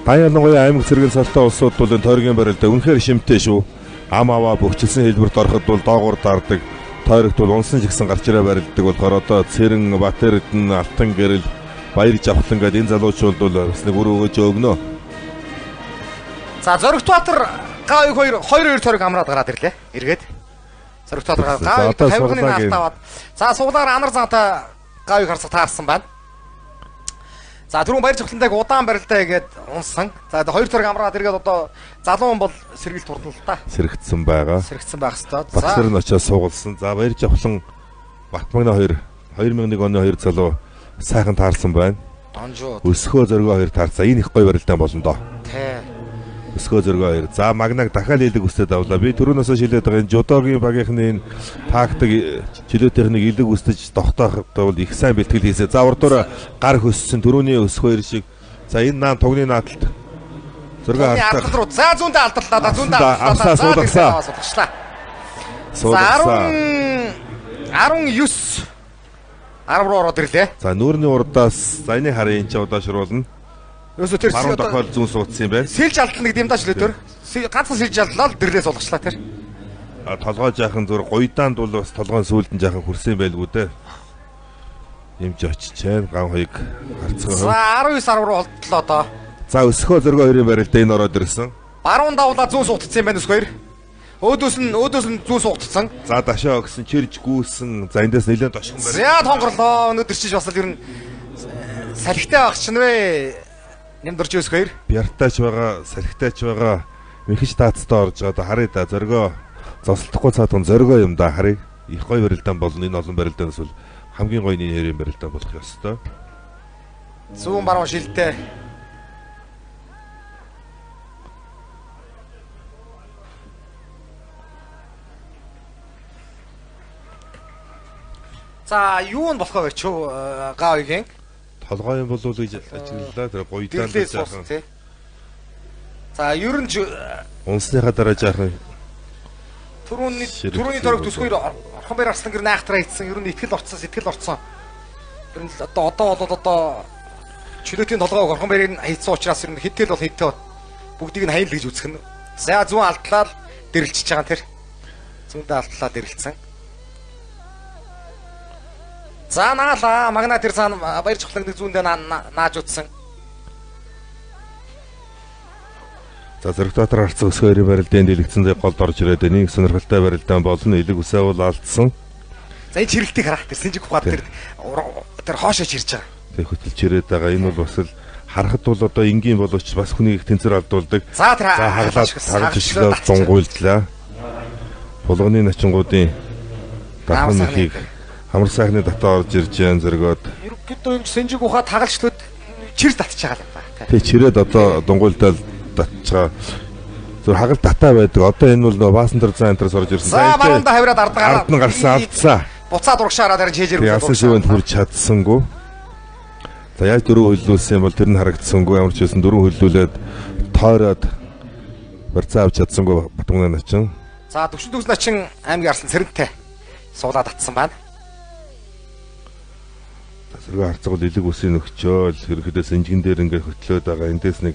Гай ялангуяа аймаг цэргийн салтай улсууд бол энэ тойргийн барилдаа үнэхээр шимтэй шүү. Ам аваа бөхчилсэн хэлбэрт ороход бол доогуур даардаг. Тойрогт бол унсан жигсэн гарч ирээ барилддаг болохоор одоо Цэрэн, Батэрдэн, Алтан гэрэл, Баяр Жавхлан гэдэг энэ залуучууд бол бас нэг өрөө өгөөж өгнө. За Зоригтбаатар Г2 2 тойрог амраад гараад ирлээ. Эргээд. Зоригтбаатар Г2 тавирганы алтаваад. За суглаар анар зантай Г2 харцаг таарсан байна. За түрүүн Баяр Жавхлантай удаан барилдаа игээд унсан. За 2 тойрог амраад иргээд одоо залуу хүн бол сэргийлт хурдан л та. Сэрэгдсэн байгаа. Сэргдсэн байх хэвээр. Багсар нь очиж суугалсан. За Баяр Жавхлан Батмагна 2001 оны 2 залуу сайхан таарсан байна. Донжоо. Өсгөө зөргөө 2 таарсан. Энэ их гоё барилдаан болно доо. Тэ. Өсгөө зөргөө 2. За Магнаг дахиад илэг үстэд авлаа. Би түрүүнээс шилээд байгаа энэ жудогийн багийнхны тактик чөлөө техник илэг үстэж тогтооход бол их сайн бэлтгэл хийсэн. За урдуур гар хөссөн түрүүний өсгөө 2 шиг. За энэ наан тугны наадалт. Зөргөө алдал руу. За зүүндээ алдарлаа. За зүүндээ алдарлаа. Суудаглаа. За 19 10 руу ороод ирлээ. За нүүрний урдаас за энэ харын ч удаашруулна. Юусо тэр баруун тохиол зүүн суудсан юм байна. Сэлж алдна гэдэг юм даа ч лээ тэр. Ганцхан сэлж алдлаа л дэрлээ суулгачлаа тэр. Толгой жаахан зүр гуйдаанд бол бас толгойн сүүлдэн жаахан хүрсэн байлгүй дээ. Имж очичээ ган хоёг харцгаа. За 19 10 руу олдлоо доо. За өсгөө зөргөө 2-ын барилдаа энэ ороод ирсэн. Баруун давлаа зүүн суудсан юм байна өсгөө 2. Өөдөөс нь зүүн суудсан. За дашаа өгсөн чирж гүйсэн. За эндээс нэлээд дошгон байна. За тонгорлоо. Өнөөдөр чиж бас л ер нь салхитай байх чинь вэ? Нэмдэрч өсгөө 2. Бяртаач байгаа, салхитаач байгаа. Мэхэж таацтай орж байгаа. Харъя да зөргөө зослохгүй цаатун зөргөө юм да харъя. Их гоё барилдаан болно. Энэ олон барилдаанаас бол хамгийн гоё нэрийн барилдаан болох ёстой. Зүүн баруун шилтэй. За юу нь болох вэ ч Г2-ийн толгой юм болов уу гэж ажиглалаа. Тэр гуйдаан жаахан. За ер нь унсныхаа дараа жаахан түрүүний тойрог төсгөөр орхон байр арслан гэр найхтраа хийсэн. Ер нь сэтгэл орцсон. Ер нь одоо чөлөөтийн толгойг орхон байрыг хийсэн учраас ер нь хэдтэл бол хэдтэй бүгдийг нь хаял гэж үзэх нь. За зүүн алдлаа дэрэлчихэж байгаа тэр. Зүүндээ алдлаа дэрэлцсэн. За наалаа Магна тэр цаана Баяр Жавхлан нэг зүүндээ нааж утсан. За Зоригтбаатар харцаг өсгөө 2-ын барилдаанд дэлгэцэн голд орж ирээд нэг сонирхолтой барилдаан болно. Илэг үсээ бол алдсан. За энэ чирэлтийг харах тэр Синжиг ухаад тэр хоошоо чирж байгаа. Тэг хөтөлж ирээд байгаа. Энэ бол бас л харахад бол одоо энгийн боловч бас хүнийг их тэнцэр алдуулдаг. За тэр хаглаад харж ишлээ дунгуйлдлаа. Булганы начингуудын дахин нэхийг Амар сайхны татаа орж ирж яан зөргөөд. Ерөнхийдөө энэ Синжиг ухаа тагалжлууд чирс татчих байгаа юм байна. Тэг чирээд одоо дунгуйлдал татчихаа. Зүр хагал татаа байдаг. Одоо энэ бол Баасандэр центрээс орж ирсэн. За баруунда хавраад ард нь гарсан алдсан. Буцаад урагшаараа дараа чийжэр явсан шивэнд хүрч чадсангүй. За яаж дөрөв хөллүүлсэн бол тэр нь харагдсангүй. Ямар ч байсан дөрөв хөллүүлээд тойроод барьцаа авч чадсангүй Батмагна начин. За төвшин төгс начин аймгийн арслан Цэрэнтэй суулаад татсан байна. Зөргөө харцаг бол илэг үсийн өгчөөл ерөөдөө сэнжигэн дээр ингээд хөтлөөд байгаа. Эндээс нэг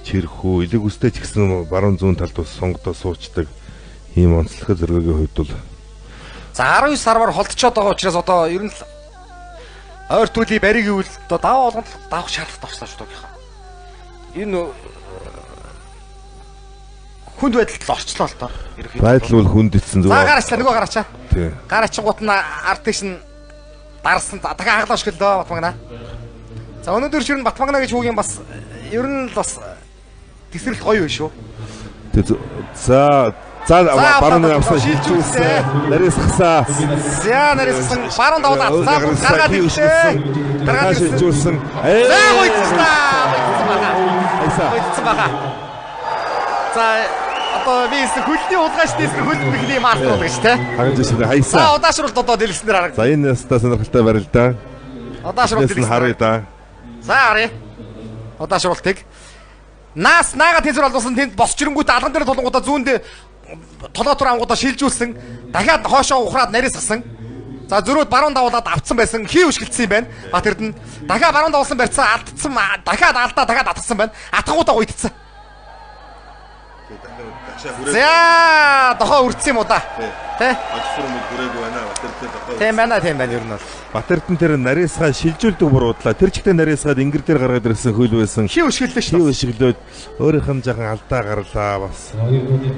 чирхүү илэг үстэй ч гэсэн баруун зүүн талд бас сонгодоо суучдаг ийм онцлог зөргөөгийн хувьд бол за 19 сарвар холдчиход байгаа учраас одоо ер нь ойр түүлийн бариг ивэл одоо даваа болгонд давах шаардлагатай болчихлоо шүү дээ. Энэ хүнд байдалд л орчлоо л доо. Байдал бол хүнд ицсэн зүгээр. За гараачлаа нөгөө гараачаа. Тий. Гараачингууд нь арт тийш нь дарсан дахин хаглаа шгэлөө Батмагна. За өнөөдөр ширэн Батмагна гэж хүүгийн бас ер нь л бас тесрэлт гоё юм шүү. За баруун явсан шилжүүлсэн. Нарийсгсан. За нарийсгсан баруун давлаа. За гаргаад ирсэн. Гаргаад шилжүүлсэн. За гойцсан бага. За одоо би хөлний удгаач дэсгэр хөлбөрхний мастер болдог ш тэ. Хагаж шиг хайсан. За удаашруулт одоо дэлгэснээр харагд. За энэ ястаа сонирхолтой барилдаа. Удаашруулт дэлгэсэн. Харъя да. За харъя. Удаашруултыг наагаад тэнцвэр алдуулсан тэнд босч ирэнгүүт алган дээр тулангуудаа зүүндээ толгоотор ангуудаа шилжүүлсэн. Дахиад хоошоо ухраад нарийсгсан. За зөрөөд баруун давуулаад авцсан байсан. Хий өшгөлдсөн юм байна. Батэрд нь дахиад баруун давуулсан барьцсан алдсан. Дахиад алдаа дахиад атгсан байна. Атгахуудаа гуйдсан. За дохоо үрдсэн юм уу да. Тэ? Ажсүр мэд хүрээгүй байна. Батэрдээ дохоо. Тийм байна ер нь бол. Батэрдэн тэр нарийсгаа шилжүүлдэг буруудлаа. Тэр чигтээ нарийсгаад ингэр дээр гаргаад ирсэн хөл байсан. Хий өшгөлдөө шүү. Хий өшгөлөөд өөрийнх нь жахан алдаа гарлаа бас.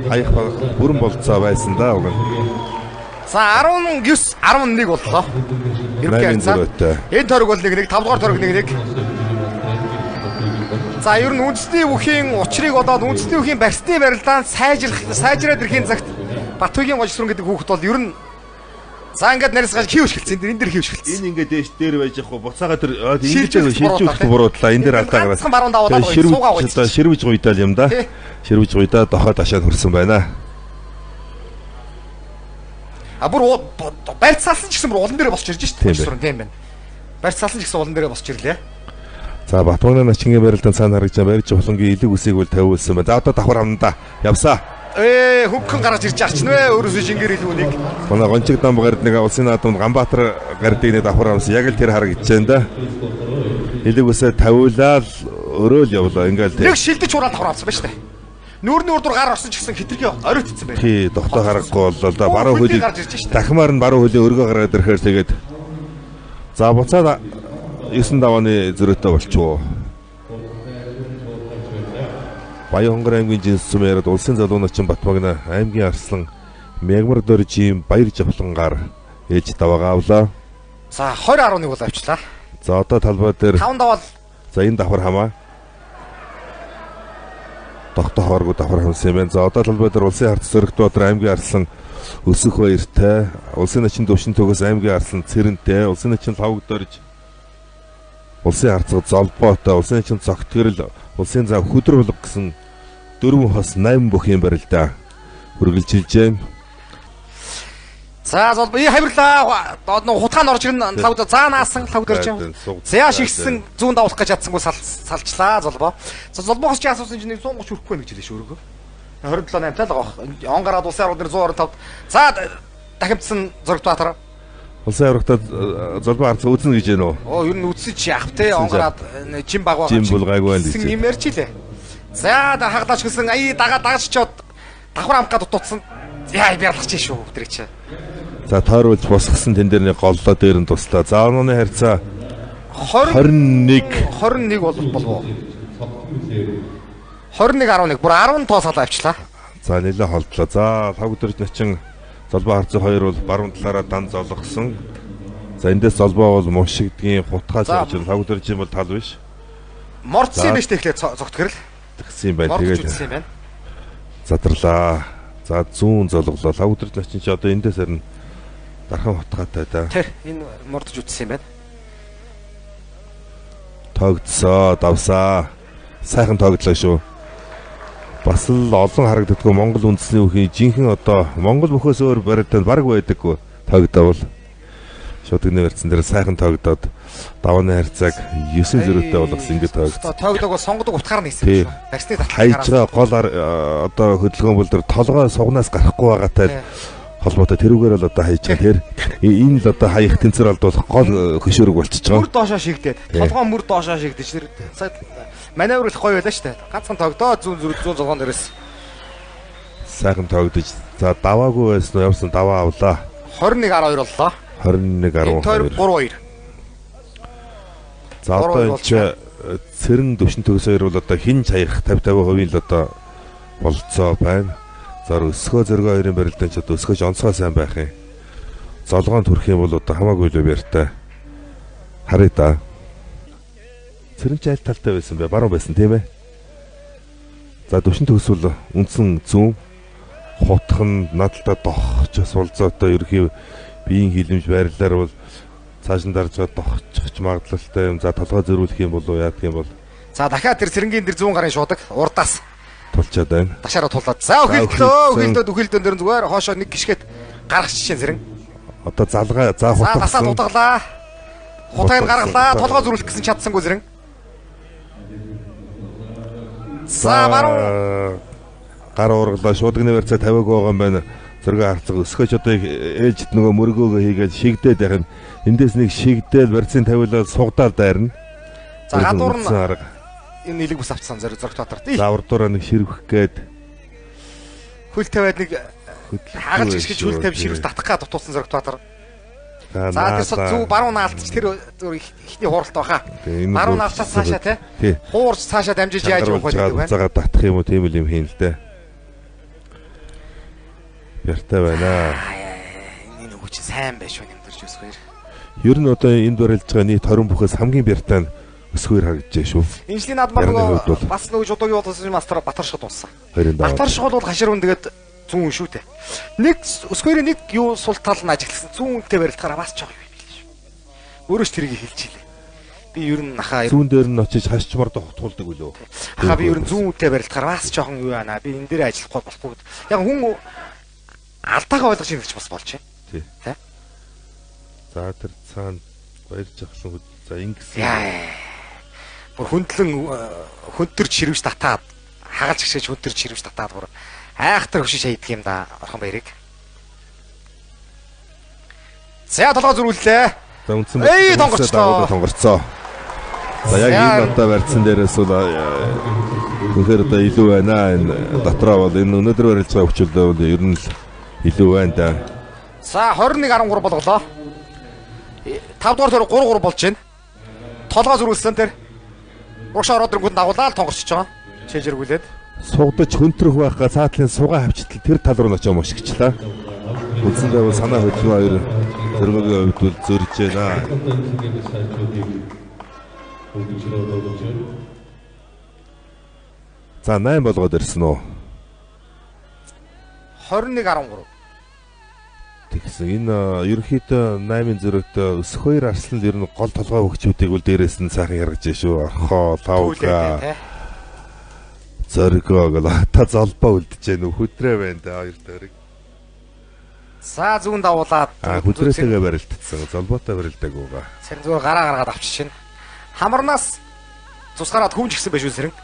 Хаях бүрэн болцоо байсан да уг нь. За 19 11 боллоо. Ерөнхий харьцаа. Энэ тойрог бол 1-1, 5 дугаар тойрог 1-1. За ер нь үндэсний бүхийн учрыг бодоод үндэсний бүхийн барьцны барилдаанд сайжраад ирэхийн цагт Батбагийн гожсрон гэдэг хүүхэд бол ер нь за ингээд нарийсгаж хий өшгөлцсөн. Энэ дэр хий өшгөлцсөн. Энэ ингээд дээш дээр байж ахгүй буцаага тэр ингэж шилжүүлэх буруудлаа. Энэ дээр алдаа гараад. Баруун давуулаад суугаа гойцсон. Ширвэж гуйдаал юм да. Ширвэж гуйдаа дохоо ташаад хүрсэн байна. Бүр барьц салсан ч гэсэн бүр улан дээрээ босч ирж шүү дээ. Тийм байна. Барьц салсан ч гэсэн улан дээрээ босч ирлээ. За Батбагийн начингийн барилдаанд цаана харагдаж барьж болонгийн элэг үсийг бол тавиулсан байна. За одоо давхар хамнда явсаа. Хөнгөн гараж ирж арч нэ өөрөөсөө шингээр илүү нэг. Манай гончиг дам гард нэг улсын наадамд Ганбаатар гардыг нэг давхар хамсан. Яг л тэр харагдаж байна да. Элэг үсээ тавиулаад өрөөл явлаа. Ингээл нэг шилдэж хураал давхар хамсан ба штэ. Нүүрний урдуур гар орсон ч гэсэн хитрхи оройтцсан байна. Тий, тогтоо харахгүй боллоо да. Баруун хөлийг дахимаар нь баруун хөлийн өргөө гараад ирэхээр тэгээд за буцаад 9 давааны зөрөөтэй болчихоо. Баянгор аймгийн жинсэм яриад улсын залууначин Батбагна аймгийн арслан Мягмар дөржийн баяр жавхлангаар ээж даваагаа авлаа. За 20-11 бол авчлаа. За одоо талбай дээр 5 давал. За энэ давхар хамаа. Тогтоо хооргоо давхар хамсан юм байна. За одоо талбай дээр улсын харц Сөрөгтбаатар аймгийн арслан Өсөх баяртай, улсын начин төвшин төгөөс аймгийн арслан Цэрэнтэй, улсын начин Лавг дөрж улсын харцаг Золбоотой, улсын начин Цогтгэрэл, улсын зав Хөдөр булга гэсэн 4 хос 8 бүхийн барилдаа үргэлжилжээ. За Золбоо хавирлаа. Хутгаан орж ирэн Лавг заанаасан Лавг дөрж. Зяа шигсэн зүүн давуулах гэж чадсангүй салчлаа Золбоо. За Золбоос чи асуусан чинь 130 хүрэхгүй байна гэж хэлээ шүү өөрөө. 27-8 тал гоох. Он гараад улсын аргууд нэр 125. За дахимдсан Зөрөгтбаатар. Улсын аврагтад Золбоо харц үзнэ гэж байна уу? Ер нь үтсэж яах те он гараад жим баг байгаа. Жим булгайгүй байна гэж. Юм ярьж илээ. За хаглаач гэсэн дагаж чод давхар амх гад дутсан. Яа бярлахч шүү тэр чи. За тойруулж босгосон тэн дээр нэг голлоо дээр нь туслаа. За онооны харьцаа 21 болов. 21-11 бүр 10 тоо салаа авчлаа. За нэлээ холдлоо. За Лавг дөрж начин Золбоо харцаг 2 бол баруун талаараа дан золгосон. За эндээс Золбоо бол мушигдгийн хутгаа зорж Лавг дөржийн бол тал биш. Морцсон биш тэгэхээр цогтгэрэл. Тэгсэн юм байна. Тэгээд задарлаа. За зүүн золглоо. Лавг дөрж начин чи одоо эндээс харин дархан хутгаатай да. Тэр энэ мордож үтсэн юм байна. Тогтсоо, давсаа. Сайхан тогтлоо шүү. Бас л олон харагддаггүй Монгол үндэсний бүхийн жинхэнэ одоо Монгол бүхөөс өөр барилдаанд баг байдаггүй тогтоовол шууд гинэ барьсан дээр сайхан тогтоод давааны харьцааг 9-0-тэй болгосон ингэ тогтсон. Тогтоог бол сонгодог утгаар нь хийсэн шүү. Барьсны татах хайжгаа гол одоо хөдөлгөөн бол тэр толгой сугнаас гарахгүй байгаатай холбоотой тэрүүгээр л одоо хайж байгаа. Тэр энэ л одоо хаях тэнцэр алдуулах гол хөшөөрөг болчихж байгаа. Мөр доошоо шигдээд толгой мөр доошоо шигдэж тэр маневрлах гоё байлаа шүү дээ. Ганцхан тогтоо зүүн зогоон дээрээс сайхан тогдож за даваагүй байсан явсан даваа авлаа. 21-12 боллоо. 21-12. 3-2. За одоо энэ цэрэн төвшин төгс хоёр бол одоо хин хаях 50-50% л одоо болцоо байна. За өсгөө зөргөө хоёрын барилдаанд ч одоо өсгөөж онцгой сайн байх юм. Золгоонд хүрэх юм бол одоо хамаагүй л баяртай. Харъя да. Цэрэн айл талтай байсан бай, баруун байсан тийм ээ. За төвшин төгсвөл үндсэн зүүн хутх нь надалтаа дохч сулзоотой ерхий биеийн хилэмж байрлалаар бол цааш нь дарж дохчих магадлалтай юм. За толгой зөрүүлэх юм болов яах юм бол. За дахиад тэр цэрэнгийн дэр 100 гарын шуудаг урдаас тулчаад байна. Ташаараа тулаад. За үхэлдөө дээр зүгээр хоошоо нэг гიშгэд гарах жишээ зэрэг. Одоо залгаа за хутгасан. Хутгалаа. Хутгийг гаргалаа. Толгой зөрүүлэх гэсэн чадсангүй зэрэг. За баруун гар ургалаа шуудганы барьцаа тавиаг байгаа юм байна. зураг харцаг өсгөж одоо ээлжид нөгөө мөргөөгөө хийгээд шигдээд байх нь эндээс нэг шигдээл барьцын тавилал сугдаад дайрна. За гадуур нь энэ нэлэг бус авцсан зөрөг дотор. Лаврдуура нэг ширвэх гээд хөл тавиад нэг хагалж гисгэж хөл тавь ширвэж татах га дутуулсан зөрөг дотор. За тэр зүг баруун наалтч тэр ихний хууралт баха. Баруун наалтчаас цаашаа тий. Хуурж цаашаа дамжиж яаж явах вэ гэдэг байна. Цагаар татах юм уу тийм л юм хийн л дээ. Яртай байна. Энэ нэг үчи сайн байж шүү нэмдэрч өсгөөр. Ер нь одоо энд барилж байгаа нийт 20 бүхээс хамгийн бяртай нь өсгөөр харагдаж шүү. Инжлийн наадмаар нөгөө бас нөгөө жудуугийн удаас мастер Батаршгад унсан. Батаршгад бол хашир үн тэгээд зүүн шүү дээ. Нэг өсгөөрийн нэг юу сул тал нь ажигласан зүүн үнтэй барилдахаараа бас жоо юм биш шүү. Өөрөө ч тэрийг хэлж илээ. Би ер нь нахаа зүүн дээр нь очиж хашчмаар тулдаг үлээ. Ахаа би ер нь зүүн үнтэй барилдахаар бас жоохон юу байна. Би энэ дээр ажиллахгүй болохгүй. Яг хүн алдаагаа ойлгож ирэх бас болж байна. Тий. За тэр цаана баярж ахсан за ингэсэн. Бүр хөнтөрч ширвэж татаад хагалж гисгэж хөнтөрч ширвэж татаад бүр айхтар хөшиж хайдаг юм да орхон баярыг. За толгой зөрүүллээ. За үндсэн тонгорцоо. За яг энэ одоо барьсан дээрээс бол үнэхээр одоо илүү байна. Энэ дотроо бол энэ өнөөдөр барилж байгаа хүчлээ бол ер нь илүү байна да. За 21-13 болголоо. 5 дугаар тэр 3-3 болж байна. Толгой зөрүүлсэн тэр. Уушаа ороод ирэнгүүт дагуулаад тонгорчж байгаа. Чэжэргүүлээд. Сугдаж хөнтрөх байхаа цаатлын сугаа хавчтал тэр тал руу нь очиж мушигчлаа. Үндсэндээ бол санаа хөдлөө хоёр зөрмөгийн хувьд бол зөрж байна. За 8 болгоод ирсэн үү? 21-13. Тэгсэн энэ ерөнхийдөө 8-ын зөрөгт өсөх хоёр арслан ер нь гол толгой хөгчүүдийг бол дээрээс нь сайхан яргаж шүү. Орхоо, лавга, зоргоо гэл та золбоо үлдэж гэнэ хөдрөө байна да хоёр тойрог. За зүүн давуулаад хөдрөөсөө барилдсан. Золбоотой барилдаг ууга. Сэрэн зүгээр гараад авчиж шин. Хамарнаас цусгараад хүмж гисэн байж үсрэн.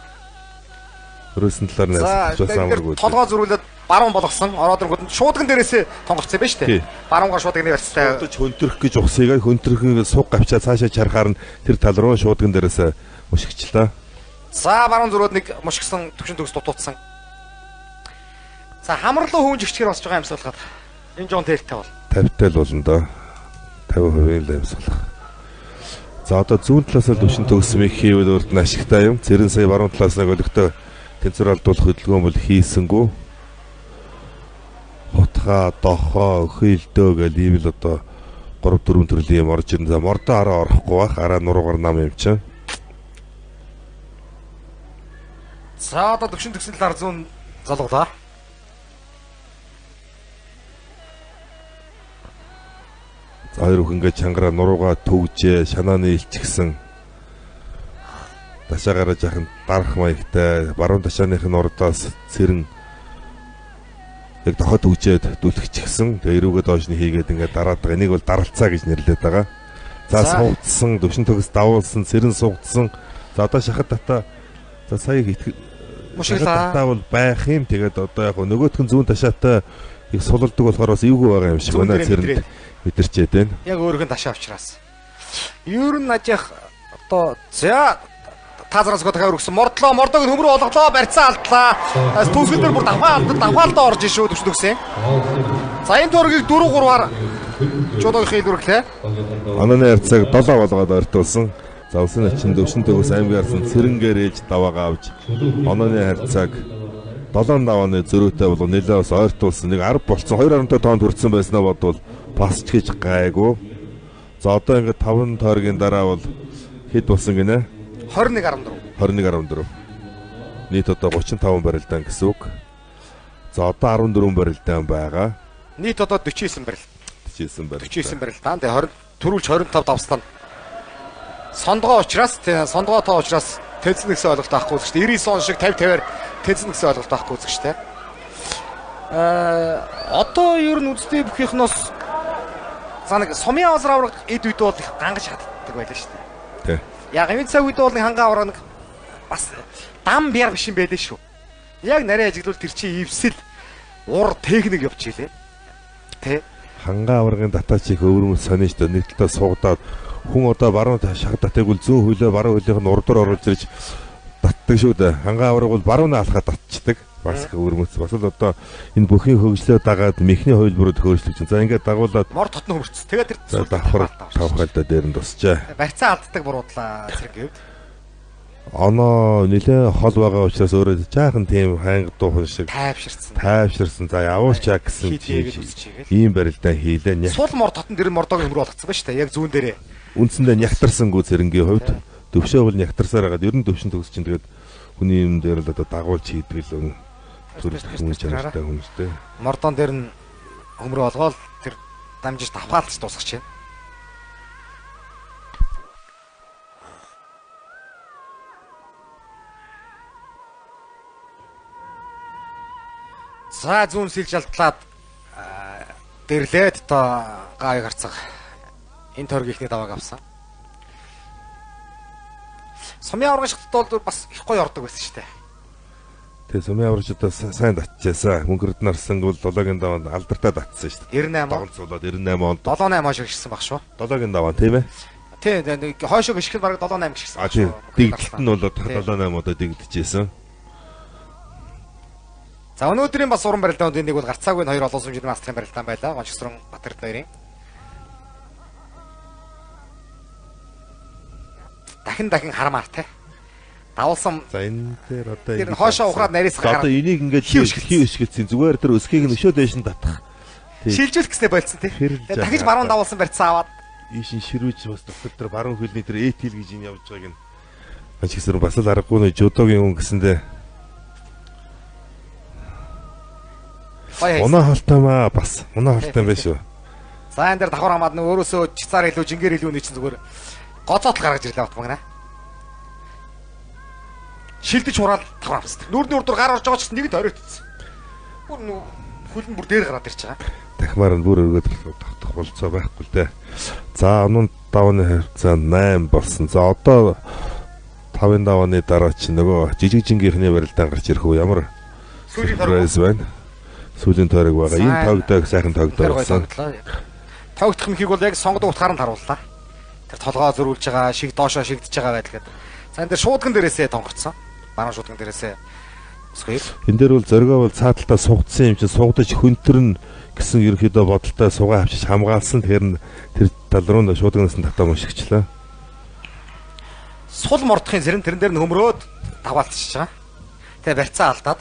Өрөөсөн талаар найсчихсан амаргүй. Толгой зөрүүлээд баруун болгосон. Ороод ирэнгүүт шуудган дээрээсээ тонгорцсон байж тээ. Баруунгаар шуудганы барьцтай. Өдөж хөнтрөх гэж ухсыг хөнтрөхний суг гавчаа цаашаа чарахаар нь тэр тал руу шуудган дээрээсээ мушигчлаа. За баруун зөрөөд нэг мушигсан төвшин төгс дутуудсан. За хамар руу хүмж гिचгээр босч байгаа юмсаа болоход энэ жоон тэртэй бол 50-тай л болно доо. 50% л юмсуулах. За одоо зүүн талаас л төвшин төгс мэг хийвэл урд нь ашигтай юм. Цэрэн сая баруун талаас нэг өлегтэй тэнцвэр алдуулах хөдөлгөөн бол хийсэнгүү. Хотхоо, дохоо, өхөөлдөө гэл ийвэл одоо 3-4 төрлийн юм орж ирнэ. За мордоо араа орохгүй бах. Араа нуруугаар нам юм чинь. За одоо төвшин төгсөн талаар зүүн залгуулаа. За хоёр хүн ингээд чангараа нуруугаа төгжээ, шанааны илчгсэн. Ташаагаараа жахан дарах маягтай баруун ташааных нь урдаас цэрэн яг доход төгжээд дүлхчихсэн. Тэгээ эрүүгээ доош нь хийгээд ингээд дараад байгаа. Энийг бол даралцаа гэж нэрлэдэг байгаа. За суугдсан, төвшин төгс давуулсан, цэрэн суугдсан. За одоо шахад тата за сая мушиглаа бол байх юм. Тэгээд одоо яг нөгөөтгөн зүүн ташаатай их сулалдаг болохоор бас эвгүй байгаа юм шиг байна. Цэрэнд мэдэрчээд байна. Яг өөргөн ташаа авчраас. Ер нь ажих одоо за тазраас готхаа өргөсөн мордог нь хөмрөө олголоо барьцаа алдлаа. Төгсгөл дээр бүр давхаалтаа орж шүү төгсөн. За энэ төргийг 4-3-аар чудоо хил үргэлээ. Ананы харьцааг 7 болгоод ойртуулсан. За усын ачин төвшин төгс аймгаарсан цэрэнгээр ээж даваагаа авч онооны харьцааг 7 давааны зөрүүтэй бол нэлээд бас ойртуулсан. Нэг 10 болцсон 2.5 тонн хүрсэн байснаа бодвол пасч гэж гайгүй. За одоо ингээд 5 тойргийн дараа бол хэд болсон гинэ? 21.14. Нийт одоо 35 барилдаан гэсэн үг. За одоо 14 барилдаан байгаа. Нийт одоо 49 барил. 49 барил. 49 барилдаан. Тэгээ 20 төрүүлж 25 давстан. Сондгоо учраас сондгоотой учраас тэнцэн гэсэн ойлголт авахгүй үзэж штэ. 99 он шиг 50-50-аар тэнцэн гэсэн ойлголт авахгүй үзэж штэ. Одоо ер нь үстэй бүхийнхнээс за нэг сумын авраг эд үйд бол их гангаж хатдаг байлаа штэ. Тий. Яг энэ цаг үед бол нэг хангаа авраг нэг бас дам бяр биш юм байлээ шүү. Яг нарийн ажиглал тэр чинь ивсэл ур техник явж ийлээ. Тэ. Хангаа аваргын татаач их өвөрмөс сонио шүү дээ. Нэг талаа суугаад хүн одоо баруун шахадаа тэгвэл зүүн хөлөө баруун хөлийнх нь урд оруулж ирж татдаг шүү дээ. Хангаа аварга бол баруунаа алхаад татчихдаг. Бас өвөрмөс. Бас л одоо энэ бүхний хөгжлөө дагаад мехний хувилбарууд хөөжлөж чинь. За ингээд дагуулад мор тотно хөрц. Тэгээд тэр давхар тавхайлтаа дээр нь тусчаа. Барьцаа алддаг буруудлаа зэрэг гэв. Оноо нэлээ хол байгаа учраас өөрөө жаахан тийм хайнга дуухан шиг тайвширсан. За явуулчаа гэсэн ийм барилдаа хийлээ. Сул мор тотон дэр мордог өмрөө болгоцсон ба шүү дээ. Яг зүүн дээрээ. Үндсэндээ нягтарсангүй зэрэнгийн хувьд төвшөө бол нягтарсаар хагаад ер нь төвшин төгс чинь тэгээд хүний юм дээр л одоо дагуулж хийдэг л төрөлх хүн чанартай хүмүүстэй. Мордон дээр нь өмрөө олгоод тэр дамжиж давхаалж дуусгах чинь. За зүүн сэлж алтлаад дэрлээд одоо гааг харцаг энэ торг ихний давааг авсан. Сумын аврагын шатд бол бас их гоё ордог байсан шүү дээ. Тэгээ сумын аврагчдаа сайн татчихсан. Мөнгөрд нарсан бол 7-гийн даваанд алдартай татсан шүү дээ. 98 он цуулаад 98 онд 7-8 хойш гიშсэн баг шүү. 7-гийн даваа тийм ээ. Тийм хойш гიშгэл баг 7-8 гიშсэн. А тийм дэгдэлт нь бол 7-8 удаа дэгдэжсэн. За өнөөдрийн бас уран барилдаанд нэг бол гарцаагүй нь 2 олон сүмжийн мастрын барилдаан байлаа. Гончсрон Батэрд хоёрын. Дахин харамаар те. Давуулсан. За энэ дээр одоо энэ хоошоо ухраад нарийсах хараа. Одоо энийг ингээд хийвшгэлцэн зүгээр тэр өсгийг нь өшөө дэш нь татах. Шилжүүлэх гэснээр болцсон те. Дахиж баруун давуулсан барьцсан аваад ийшин ширүүж бас доктор тэр баруун хөлний тэр этил гэж энэ явж байгааг нь Гончсрон бас л аргагүй нэ жодогийн хүн гэсэндээ Унаа халтамаа бас унаа халтам байх шүү. За энэ дээр давхар хамаад нөө өөрөөсөө чицаар илүү жингээр илүү нэг чинь зүгээр гоцоотл гаргаж ирлээ бат магнаа. Шилдэж хураал давхар авсан. Нүрний урдуур гар орж байгаа ч нэг ториотсон. Бүр нүү хөлн бүр дээр гараад ирж байгаа. Дахмаар нь бүр өргөд тогтох болцоо байхгүй л дээ. За өнөө давны хавцаа 8 болсон. За одоо 5-ын давны дараа чи нөгөө жижиг жингийнхний барилдаан гарч ирэх үү ямар сүүлийн байна. Сүүлийн тойрог байгаа. Энэ тогтоог сайхан тогтоосон. Тогтох мхийг бол яг сонгодог утгаар нь харууллаа. Тэр толгоо зөрүүлж байгаа, шиг доошоо шигдэж байгаа байдал гэдэг. За энэ дээр шуудган дээрээсээ тонгорцсон. Баруун шуудган дээрээсээ өсгөё. Энэ дээр бол зоргоо бол цааталтаа сугдсан юм чинь сугдаж хөнтөрн гэсэн ерөнхийдөө бодолтой сугаа авчиж хамгаалсан. Тэгэхээр тэр тал руу шуудганаас нь татаа мушигчлаа. Сул мордохын зэрэн тэрэн дээр нь хөмрөөд даваалтчихж байгаа. Тэгээ барьцаа алдаад